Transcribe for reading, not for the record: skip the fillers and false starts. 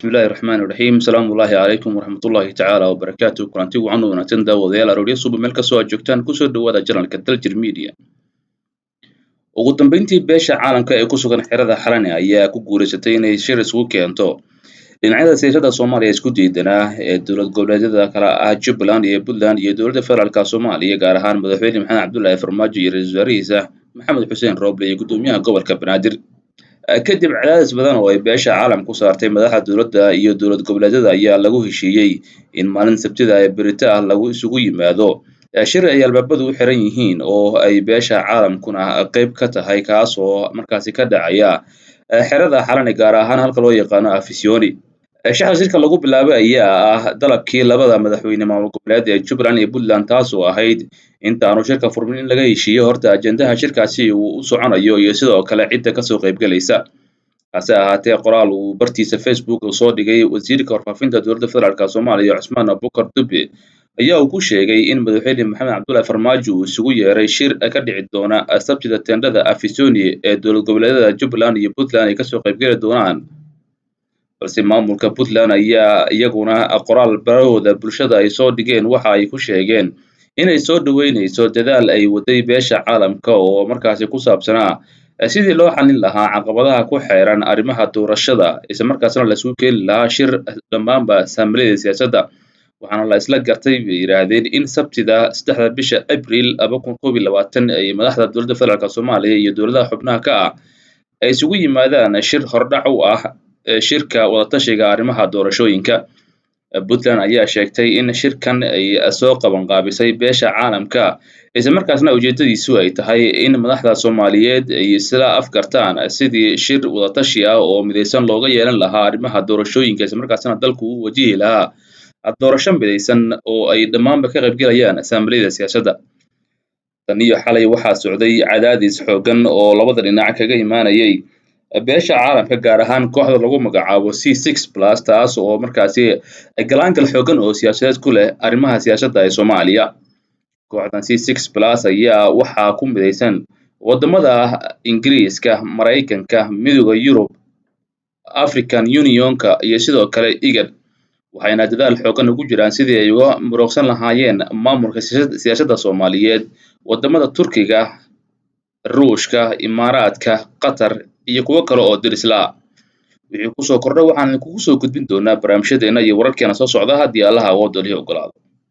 بسم الله الرحمن الرحيم السلام الله عليكم ورحمة الله تعالى وبركاته كلانتي وعنو ونagsan daawadayaal arooryo suba meel kastoo aad joogtaan kusoo dhawaada janalka Daljir Media ugu dambeyntii beesha caalamka ee ku sugan xerada Xalane ayaa ku guuleysatay inay shir isugu keento dhinacyada siyaasadda Soomaaliya isku diidanaa ee dowlad goboleedyada kala ah Jubbaland iyo Puntland iyo dowladda federaalka Soomaaliya gaar ahaan madaxweyne Maxamed Cabdullaahi Farmaajo iyo ra'iisul wasaarihiisa Maxamed Xuseen Rooble iyo gudoomiyaha gobolka Banaadir kadib cadaadis badan oo ay beesha caalamku saartay madaxda dowladda iyo dowlad goboleedyada ayaa lagu heshiiyey in maalin sabtida ee berita ah lagu isugu yimaado shir ay albaabadu u xiran yihiin oo ay beesha caalamkuna qayb ka tahay kaas oo markaasi ka dhacaya xerada Xalane gaar ahaan halka loo yaqaano Afisiyoni shirka shirka lagu bilaabay ayaa ah dalabkii labada madaxweyne maamul goboleed ee Jubbaland iyo Puntland taas oo ahayd intaanu shirka furmin in laga heshiiyo horta ajendaha shirkaasi uu u soconayo iyo sidoo kale cidda ka soo qayb galaysa hase ahaatee qoraal uu bartiisa Facebook soo dhigay wasiirka warfaafinta dowladda federaalka Soomaaliya Cusmaan Abubakar Dube ayaa uu ku sheegay in madaxweyne Maxamed Cabdullaahi Farmaajo uu isugu yeeray shir ka dhici doona sabtida teendhada Afisiyoni ee dowlad goboleedyada Jubbaland iyo Puntland ay ka soo qayb gali doonaan balse maamulka Puntland ayaa iyaguna qoraal barahooda bulshada ay soo dhigeen waxa ay ku sheegeen inay soo dhaweynayso dadaal ay waday beesha caalamka oo markaasi ku saabsanaa sidii loo xalin lahaa caqabadaha ku xeeran arrimaha doorashada isla markaasna la isugu keeni lahaa shir dhammaanba saamilada siyaasadda waxaana la isla gartay bay yiraahdeen in sabtida 3 bisha Abriil 2021 ay madaxda dowladda federaalka Soomaaliya iyo dowladaha xubnaha ka ah ay isugu yimaadaan shir hordhac u ah shirka wadatashiga arrimaha doorashooyinka Puntland ayaa sheegtay in shirkan ay soo qaban qaabisay beesha caalamka isla markaasna ujeedadiisu ay tahay in madaxda Soomaaliyeed ay isla afkartaan sidii shir wadatashi ah oo midaysan looga yeelan lahaa arrimaha doorashooyinka isla markaasna dalku u wajihi lahaa doorasho midaysan oo ay dhammaanba ka qayb galayaan saamilada siyaasadda tan iyo xalay waxaa socday cadaadis xooggan oo labada dhinac kaga imaanayay beesha caalamka gaar ahaan kooxda lagu magacaabo C6+ taas oo markaasi galaangal xooggan oo siyaasadeed ku leh arrimaha siyaasadda ee Soomaaliya kooxdan C6+ ayaa waxaa ku midaysan wadamada Ingiriiska, Mareykanka, Midowga Yurub, African Unionka iyo sidoo kale IGAD waxayna dadaal xooggan ugu jiraan sidii ay uga muruqsan lahaayeen maamulka siyaasadda Soomaaliyeed wadamada Turkiga, Ruushka, Imaaraadka, Qatar iyo kuwa kale oo dirisla wixii ku soo kordhay waxaan kugu soo gudbin doonaa barnaamijyadeena iyo wararkeena soo socda haddii Allaha awood u ogolaado